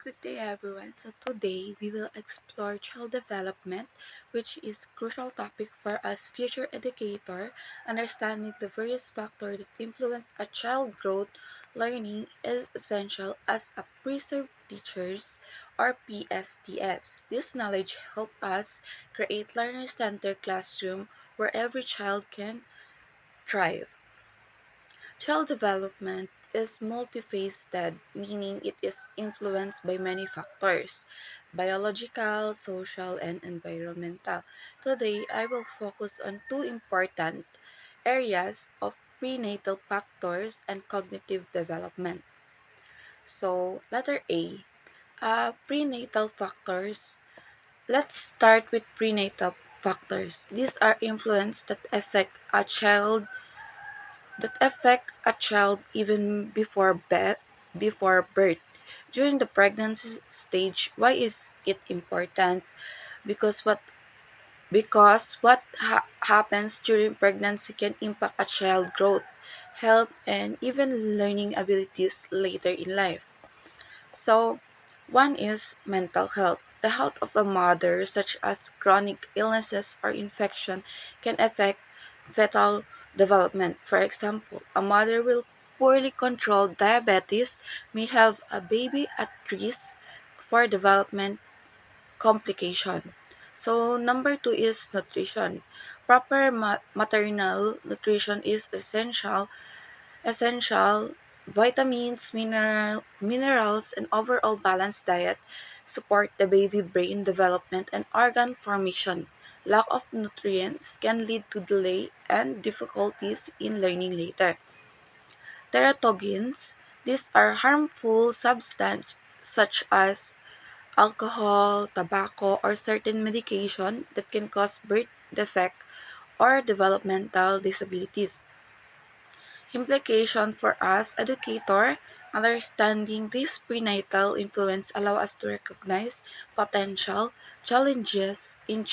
Good day, everyone. So today we will explore child development, which is crucial topic for us future educator. Understanding the various factors that influence a child growth learning is essential as a preserve teachers or PSTS. This knowledge help us create learner-centered classroom where every child can thrive. Child development is multifaceted, meaning it is influenced by many factors biological, social, and environmental. Today, I will focus on two important areas of prenatal factors and cognitive development. So, letter A, prenatal factors. Let's start with prenatal factors. These are influences that affect a child even before birth. During the pregnancy stage, why is it important? Because what happens during pregnancy can impact a child growth, health, and even learning abilities later in life. So, one is mental health. The health of a mother, such as chronic illnesses or infection, can affect fetal development. For example, a mother will poorly control diabetes may have a baby at risk for development complication. So, number two is nutrition. Proper maternal nutrition is essential vitamins, minerals, and overall balanced diet support the baby brain development and organ formation. Lack of nutrients can lead to delay and difficulties in learning later. Teratogens, these are harmful substances such as alcohol, tobacco, or certain medication that can cause birth defect or developmental disabilities. Implication for us educator, understanding this prenatal influence allow us to recognize potential challenges in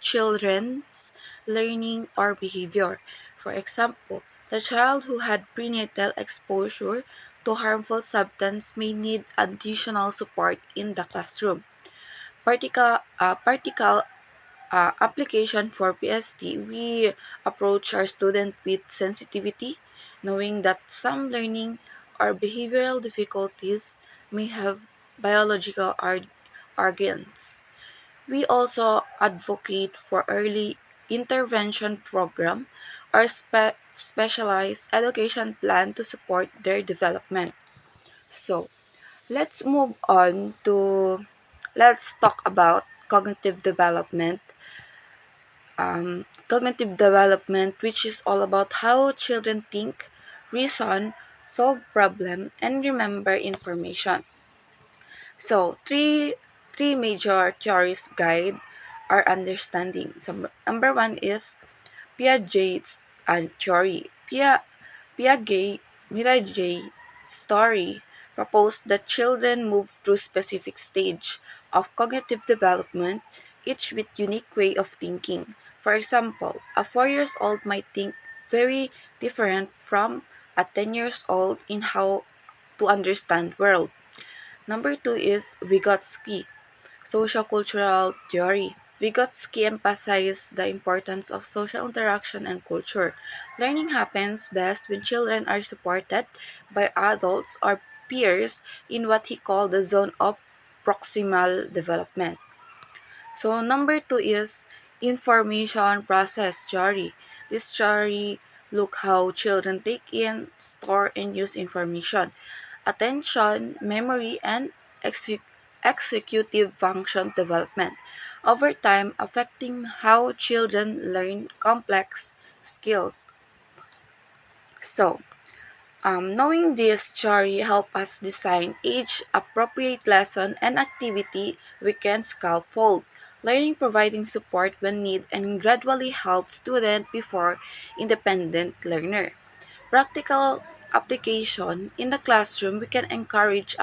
children's learning or behavior. For example, the child who had prenatal exposure to harmful substance may need additional support in the classroom. Particle application for PSD, we approach our student with sensitivity, knowing that some learning or behavioral difficulties may have biological organs. We also advocate for early intervention program or specialized education plan to support their development. So, let's move on to let's talk about cognitive development, which is all about how children think, reason, solve problem, and remember information. So, three major theories guide our understanding. So, number one is Piaget's theory. Piaget's story proposed that children move through specific stage of cognitive development, each with unique way of thinking. For example, a 4 years old might think very different from a 10 years old in how to understand world. Number two is Vygotsky, sociocultural theory. Vygotsky emphasized the importance of social interaction and culture. Learning happens best when children are supported by adults or peers in what he called the zone of proximal development. So number two is information process theory. This theory look how children take in, store, and use information. Attention, memory, and executive function development. Over time, affecting how children learn complex skills. So, knowing this theory help us design age-appropriate lesson and activity we can scaffold. Learning providing support when need and gradually help student before independent learner. Practical application in the classroom, we can encourage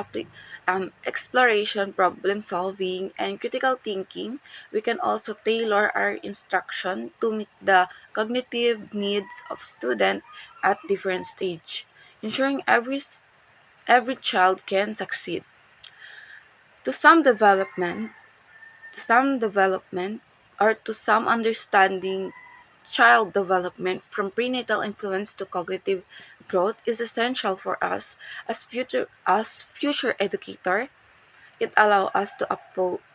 exploration, problem solving, and critical thinking. We can also tailor our instruction to meet the cognitive needs of student at different stage, ensuring every child can succeed. To some development, to some development, or to some understanding, child development from prenatal influence to cognitive growth is essential for us as future educator. It allows us to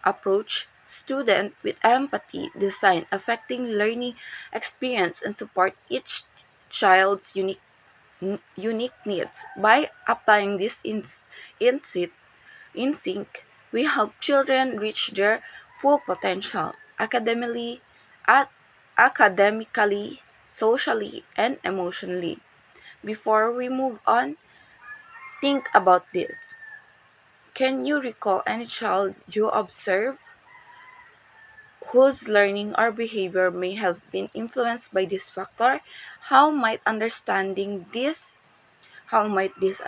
approach student with empathy, design affecting learning experience, and support each child's unique needs. By applying this in sync, we help children reach their full potential at academically, socially, and emotionally. Before we move on, think about this. Can you recall any child you observe whose learning or behavior may have been influenced by this factor? How might understanding this how might this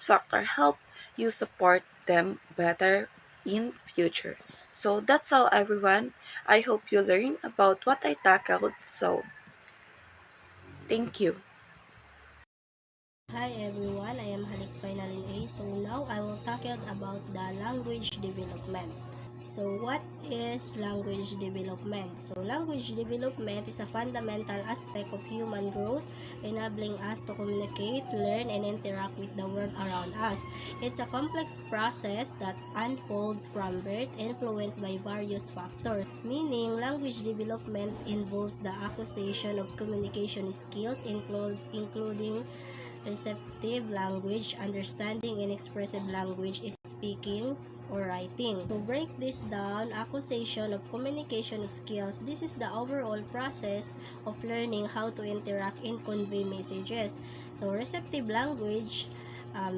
factor help you support them better in future? So that's all, everyone. I hope you learn about what I tackled. So thank you. Hi everyone, I am Halik Final in A. So now I will tackle about the language development. So what is language development? So language development is a fundamental aspect of human growth, enabling us to communicate, learn, and interact with the world around us. It's a complex process that unfolds from birth, influenced by various factors, meaning language development involves the acquisition of communication skills, including receptive language, understanding and expressive language is speaking or writing. To break this down, acquisition of communication skills, this is the overall process of learning how to interact and convey messages. So receptive language,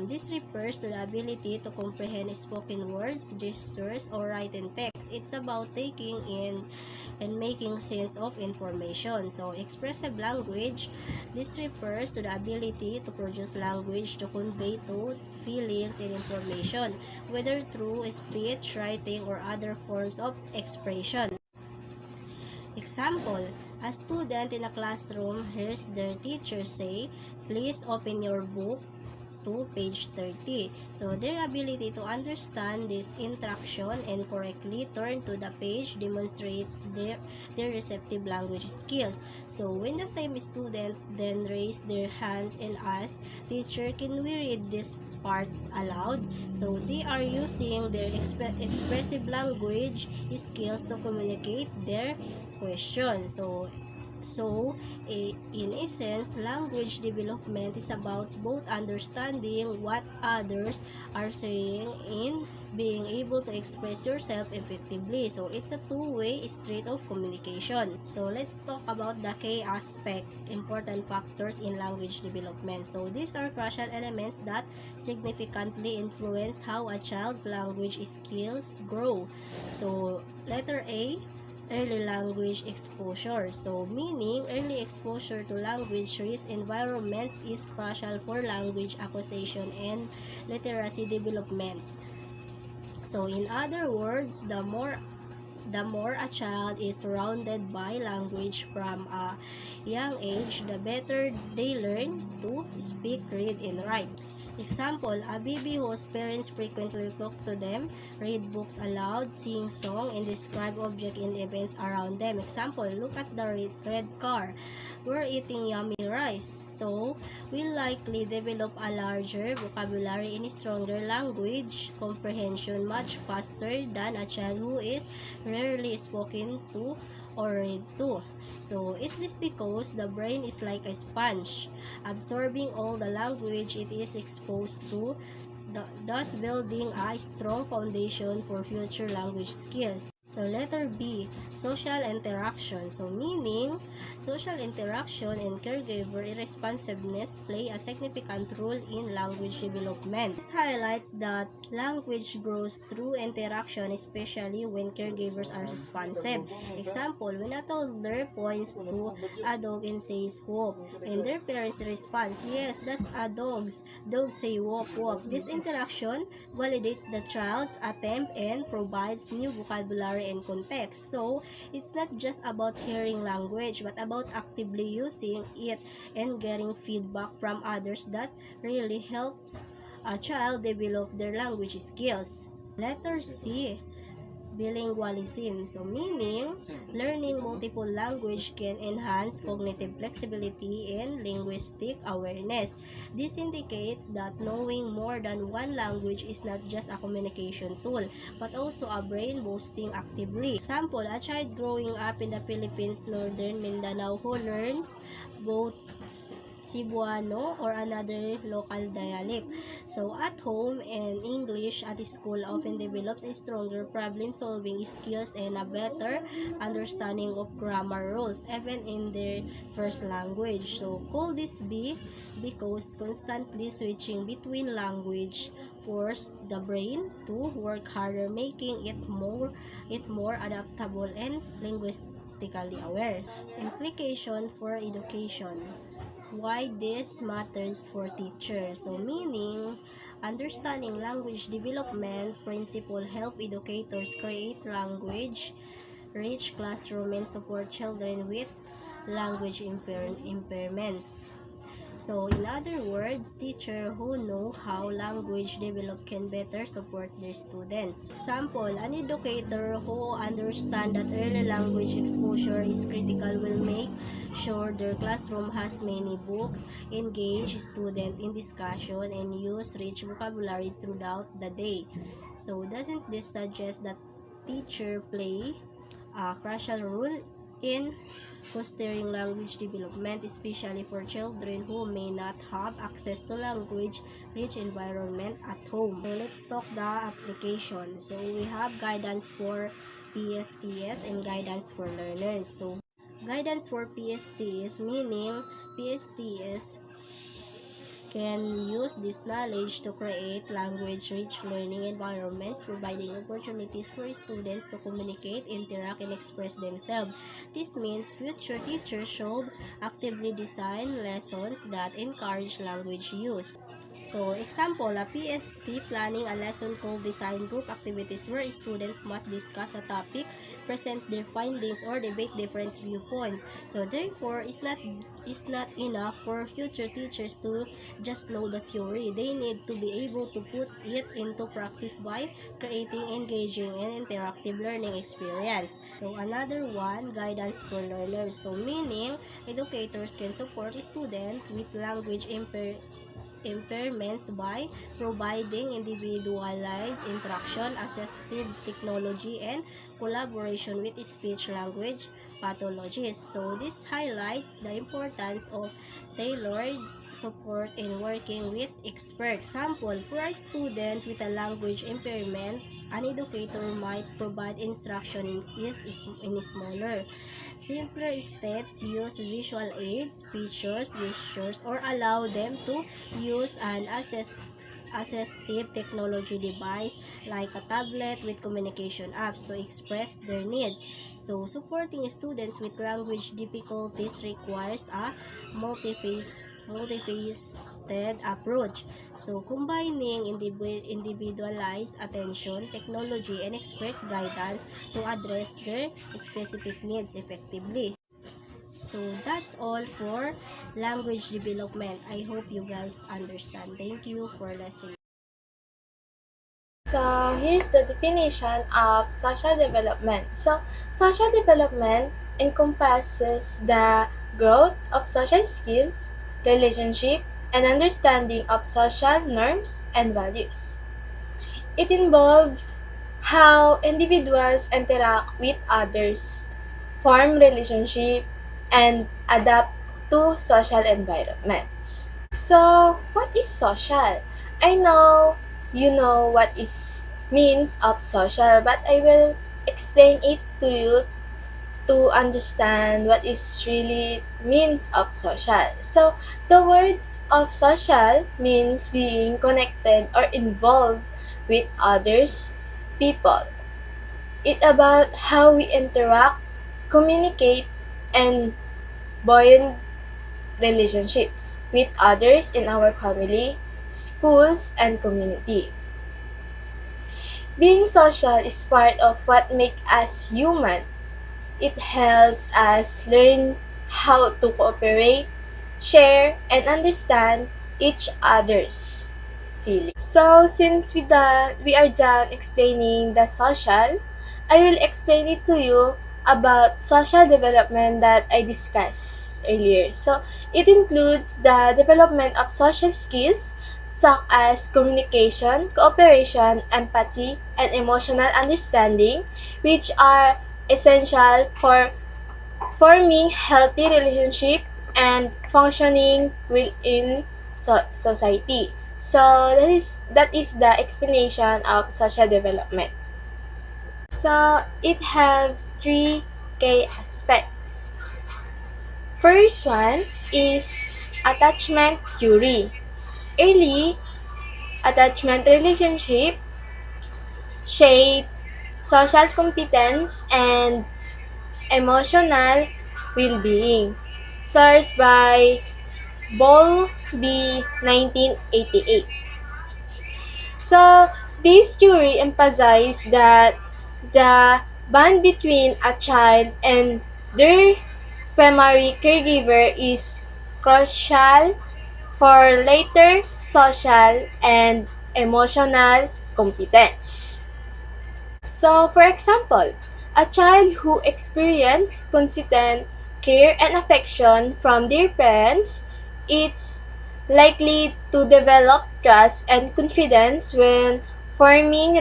this refers to the ability to comprehend spoken words, gestures, or written text. It's about taking in and making sense of information. So expressive language, this refers to the ability to produce language to convey thoughts, feelings, and information, whether through speech, writing, or other forms of expression. Example, a student in a classroom hears their teacher say, "Please open your book to page 30." So their ability to understand this instruction and correctly turn to the page demonstrates their receptive language skills. So when the same student then raise their hands and ask, "Teacher, can we read this part aloud?" So they are using their expressive language skills to communicate their question. In essence, language development is about both understanding what others are saying and being able to express yourself effectively. So, it's a two-way street of communication. So, let's talk about the key aspect, important factors in language development. So, these are crucial elements that significantly influence how a child's language skills grow. So, letter A, early language exposure. So, meaning early exposure to language-rich environments is crucial for language acquisition and literacy development. So, in other words, the more a child is surrounded by language from a young age, the better they learn to speak, read, and write. Example, a baby whose parents frequently talk to them, read books aloud, sing song, and describe objects and events around them. Example, look at the red car. We're eating yummy rice. So, will likely develop a larger vocabulary and stronger language comprehension much faster than a child who is rarely spoken to or read to. So, is this because the brain is like a sponge, absorbing all the language it is exposed to, thus building a strong foundation for future language skills? So, letter B, social interaction. So, meaning, social interaction and caregiver responsiveness play a significant role in language development. This highlights that language grows through interaction, especially when caregivers are responsive. Example, when a toddler points to a dog and says, "Woof," and their parents respond, "Yes, that's a dog's. Dogs say woof woof." This interaction validates the child's attempt and provides new vocabulary and context. So, it's not just about hearing language, but about actively using it and getting feedback from others that really helps a child develop their language skills. Letter C, bilingualism. So meaning, learning multiple language can enhance cognitive flexibility and linguistic awareness. This indicates that knowing more than one language is not just a communication tool, but also a brain boosting actively. Example, a child growing up in the Philippines, Northern Mindanao, who learns both Cebuano or another local dialect. So at home and English at school often develops a stronger problem-solving skills and a better understanding of grammar rules even in their first language. So could this be because constantly switching between language force the brain to work harder, making it more adaptable and linguistically aware. Implication for education, why this matters for teachers. So meaning, understanding language development principle help educators create language rich classroom and support children with language impairments. So, in other words, teachers who know how language develop can better support their students. Example, an educator who understands that early language exposure is critical will make sure their classroom has many books, engage students in discussion, and use rich vocabulary throughout the day. So, doesn't this suggest that teacher play a crucial role in fostering language development, especially for children who may not have access to language-rich environment at home? So let's talk the application. So we have guidance for PSTS and guidance for learners. So guidance for PSTS, meaning PSTS can use this knowledge to create language-rich learning environments, providing opportunities for students to communicate, interact, and express themselves. This means future teachers should actively design lessons that encourage language use. So, example, a PST planning a lesson called design group activities where students must discuss a topic, present their findings, or debate different viewpoints. So, therefore, it's not enough for future teachers to just know the theory. They need to be able to put it into practice by creating engaging and interactive learning experience. So, another one, guidance for learners. So, meaning, educators can support students with language impairments by providing individualized instruction, assistive technology, and collaboration with speech-language pathologists. So this highlights the importance of tailored support in working with experts. Example, for a student with a language impairment, an educator might provide instruction in smaller, simpler steps, use visual aids, pictures, gestures, or allow them to use an assistive technology device like a tablet with communication apps to express their needs. So, supporting students with language difficulties requires a multifaceted approach. So, combining individualized attention, technology, and expert guidance to address their specific needs effectively. So that's all for language development. I hope you guys understand. Thank you for listening. So here's the definition of social development. So social development encompasses the growth of social skills, relationship, and understanding of social norms and values. It involves how individuals interact with others, form relationships, and adapt to social environments. So, what is social? I know you know what is means of social, but I will explain it to you to understand what is really means of social. So, the words of social means being connected or involved with others, people. It about how we interact, communicate, and build relationships with others in our family, schools, and community. Being social is part of what makes us human. It helps us learn how to cooperate, share, and understand each others. feelings. So since we are done explaining the social, I will explain it to you about social development that I discussed earlier. So it includes the development of social skills such as communication, cooperation, empathy, and emotional understanding, which are essential for forming healthy relationship and functioning within society. So that is the explanation of social development. So it has three key aspects. First one is attachment theory. Early attachment relationships shape social competence and emotional well-being. Sourced by Ball B. 1988. So, this theory emphasized that the bond between a child and their primary caregiver is crucial for later social and emotional competence. So, for example, a child who experiences consistent care and affection from their parents is likely to develop trust and confidence when forming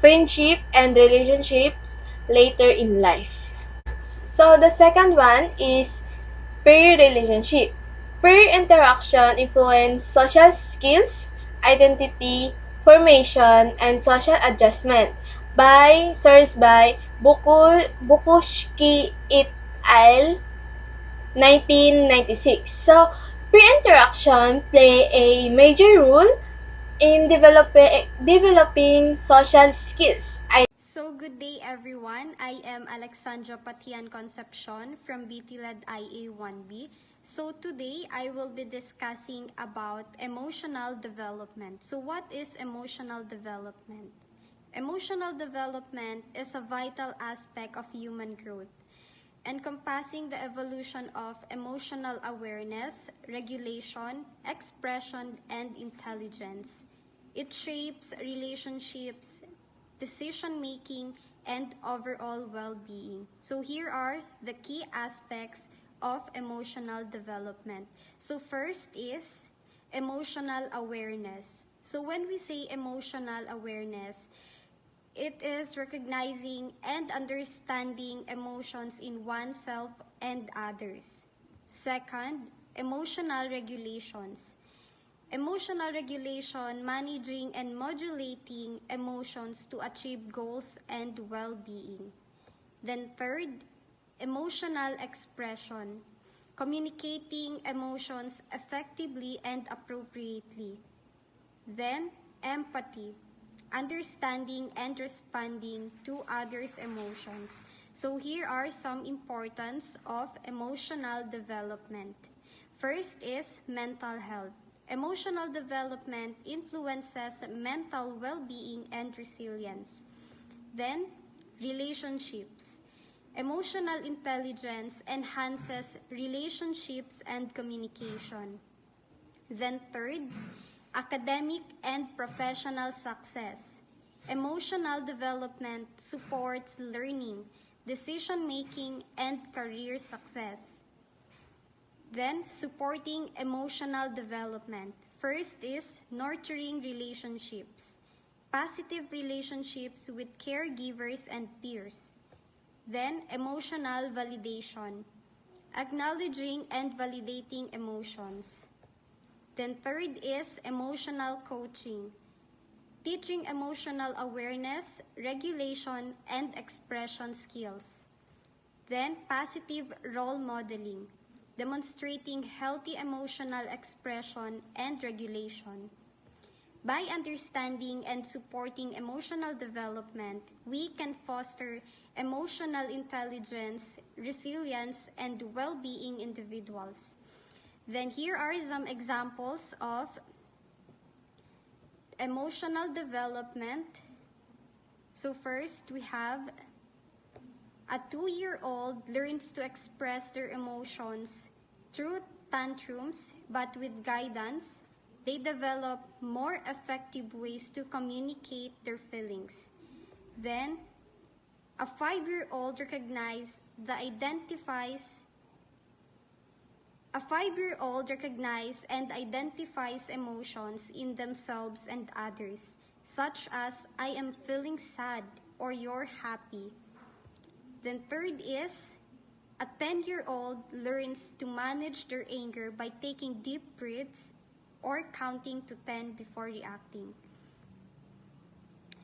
friendship and relationships later in life. So, the second one is peer relationship. Peer interaction influence social skills, identity formation, and social adjustment by sourced by Bukushki et al. 1996. So, peer interaction play a major role in developing social skills. So good day everyone. I am Alexandra Patian Concepcion from BT-led IA1B. So today I will be discussing about emotional development. So what is emotional development? Emotional development is a vital aspect of human growth, encompassing the evolution of emotional awareness, regulation, expression, and intelligence. It shapes relationships, decision making, and overall well being. So, here are the key aspects of emotional development. So, first is emotional awareness. So, when we say emotional awareness, it is recognizing and understanding emotions in oneself and others. Second, emotional regulations. Emotional regulation, managing and modulating emotions to achieve goals and well-being. Then third, emotional expression, communicating emotions effectively and appropriately. Then, empathy, understanding and responding to others' emotions. So here are some importance of emotional development. First is mental health. Emotional development influences mental well-being and resilience. Then, relationships. Emotional intelligence enhances relationships and communication. Then third, academic and professional success. Emotional development supports learning, decision making, and career success. Then, supporting emotional development. First is nurturing relationships, positive relationships with caregivers and peers. Then, emotional validation, acknowledging and validating emotions. Then third is emotional coaching, teaching emotional awareness, regulation, and expression skills. Then positive role modeling, demonstrating healthy emotional expression and regulation. By understanding and supporting emotional development, we can foster emotional intelligence, resilience, and well-being individuals. Then here are some examples of emotional development. So first, we have a 2-year-old learns to express their emotions through tantrums but with guidance. they develop more effective ways to communicate their feelings. Then, a 5-year-old recognizes the identifies A 5-year-old recognizes and identifies emotions in themselves and others, such as I am feeling sad or you're happy. Then third is a 10-year-old learns to manage their anger by taking deep breaths or counting to 10 before reacting.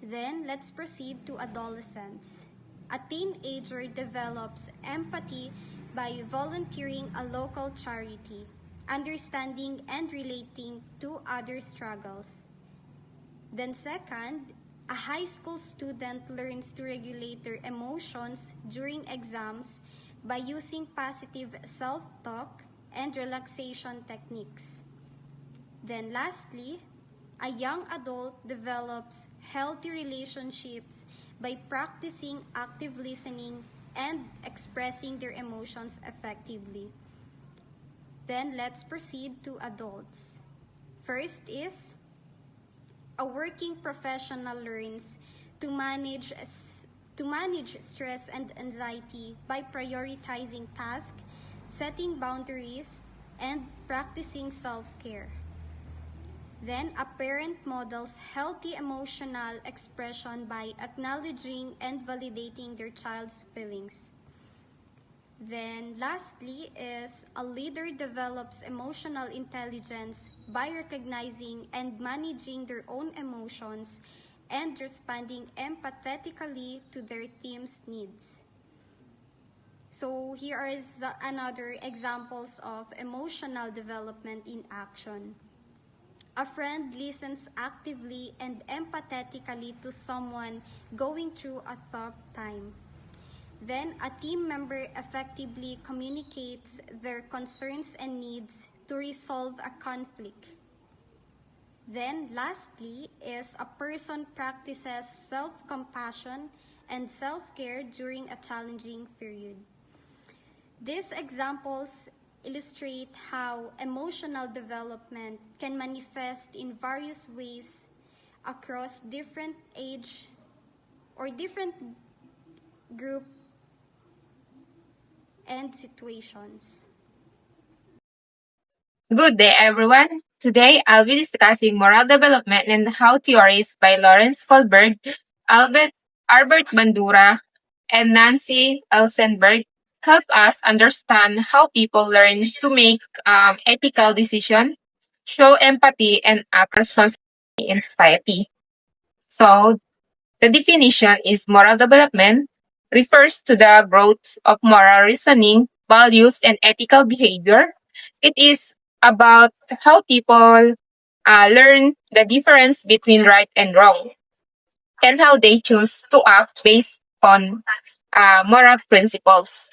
Then let's proceed to adolescents. A teenager develops empathy by volunteering a local charity, understanding and relating to other struggles. Then second, a high school student learns to regulate their emotions during exams by using positive self-talk and relaxation techniques. Then lastly, a young adult develops healthy relationships by practicing active listening and expressing their emotions effectively. Then let's proceed to adults. First is a working professional learns to manage stress and anxiety by prioritizing tasks, setting boundaries, and practicing self-care. Then, a parent models healthy emotional expression by acknowledging and validating their child's feelings. Then, lastly, is a leader develops emotional intelligence by recognizing and managing their own emotions and responding empathetically to their team's needs. So, here are another examples of emotional development in action. A friend listens actively and empathetically to someone going through a tough time. Then, a team member effectively communicates their concerns and needs to resolve a conflict. Then, lastly, is a person practices self-compassion and self-care during a challenging period. These examples illustrate how emotional development can manifest in various ways across different age or different group and situations. Good day, everyone. Today, I'll be discussing moral development and how theories by Lawrence Kohlberg, Albert Bandura, and Nancy Elsenberg help us understand how people learn to make ethical decisions, show empathy, and act responsibly in society. So, the definition is moral development refers to the growth of moral reasoning, values, and ethical behavior. It is about how people learn the difference between right and wrong and how they choose to act based on moral principles.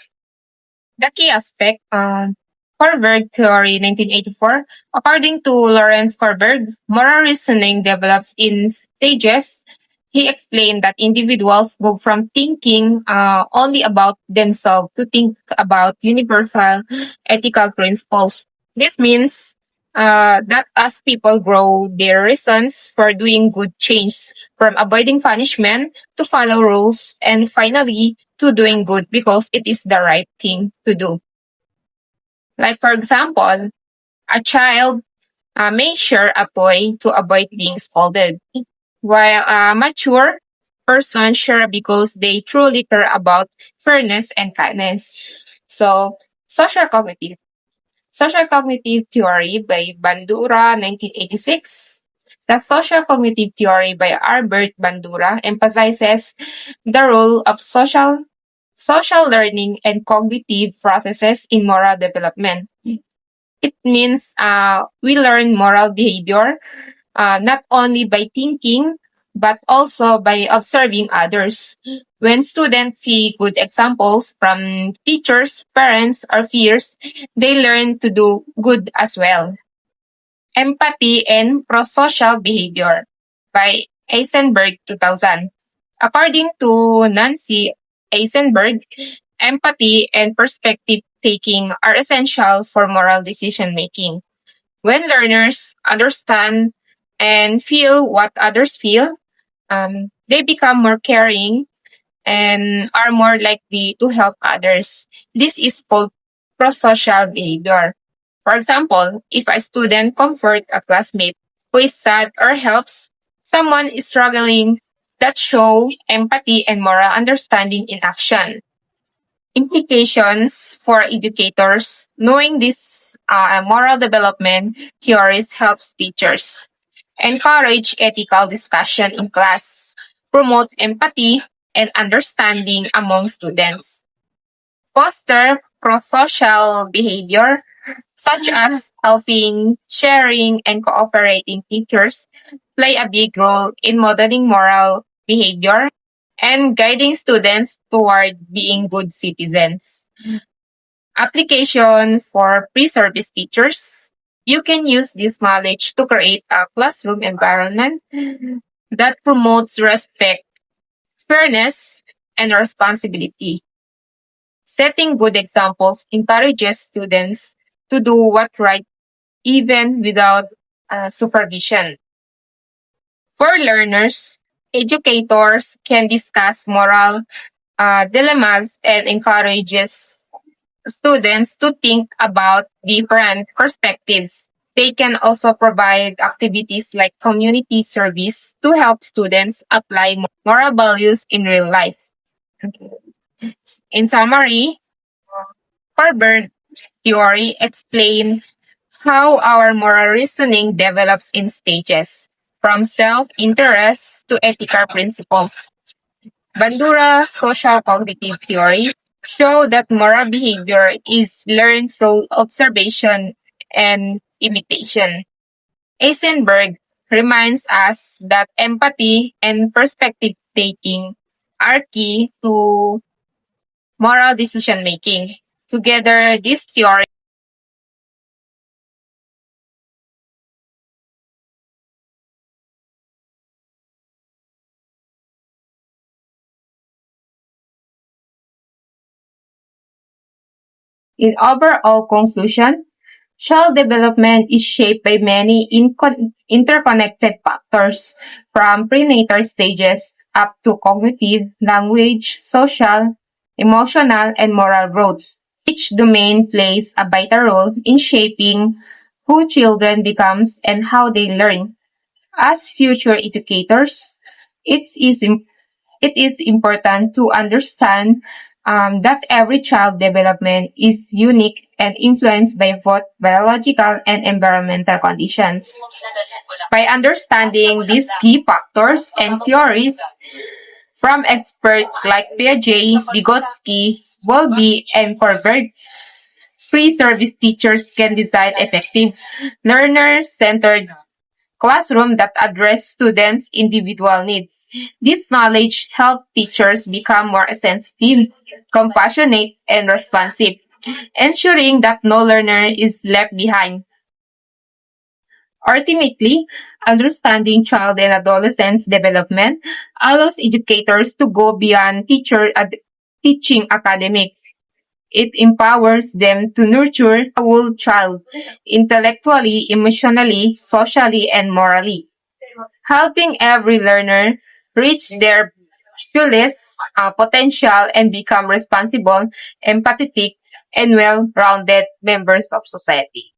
The key aspect, Kohlberg Theory 1984. According to Lawrence Kohlberg, moral reasoning develops in stages. He explained that individuals move from thinking only about themselves to think about universal ethical principles. This means that as people grow, their reasons for doing good change from avoiding punishment to follow rules and finally to doing good because it is the right thing to do. Like, for example, a child may share a toy to avoid being scolded, while a mature person share because they truly care about fairness and kindness. So, social cognitive. Social cognitive theory by Bandura, 1986. The social cognitive theory by Albert Bandura emphasizes the role of social learning and cognitive processes in moral development. It means we learn moral behavior not only by thinking, but also by observing others. When students see good examples from teachers, parents, or peers, they learn to do good as well. Empathy and Prosocial Behavior by Eisenberg 2000. According to Nancy Eisenberg, empathy and perspective taking are essential for moral decision making. When learners understand and feel what others feel, they become more caring and are more likely to help others. This is called prosocial behavior. For example, if a student comforts a classmate who is sad or helps someone is struggling, that show empathy and moral understanding in action. Implications for educators. Knowing this moral development theories helps teachers encourage ethical discussion in class, promote empathy and understanding among students, foster prosocial behavior such as helping, sharing, and cooperating teachers play a big role in modeling moral behavior and guiding students toward being good citizens. Application for pre-service teachers. You can use this knowledge to create a classroom environment that promotes respect, fairness, and responsibility. Setting good examples encourages students to do what right even without supervision. For learners, educators can discuss moral dilemmas and encourages students to think about different perspectives. They can also provide activities like community service to help students apply moral values in real life. In summary, Harvard theory explains how our moral reasoning develops in stages, from self-interest to ethical principles. Bandura social cognitive theory show that moral behavior is learned through observation and imitation. Eisenberg reminds us that empathy and perspective taking are key to moral decision making. Together, this theory in overall conclusion, child development is shaped by many interconnected factors, from prenatal stages up to cognitive, language, social, emotional, and moral growth. Each domain plays a vital role in shaping who children becomes and how they learn. As future educators, it is it is important to understand that every child development is unique and influenced by both biological and environmental conditions. By understanding these key factors and theories from experts like Piaget, Vygotsky, Bowlby, and Kohlberg, pre-service teachers can design effective, learner-centered classroom that address students' individual needs. This knowledge helps teachers become more sensitive, compassionate, and responsive, ensuring that no learner is left behind. Ultimately, understanding child and adolescents' development allows educators to go beyond teaching academics. It empowers them to nurture a whole child intellectually, emotionally, socially, and morally, helping every learner reach their fullest potential and become responsible, empathetic, and well-rounded members of society.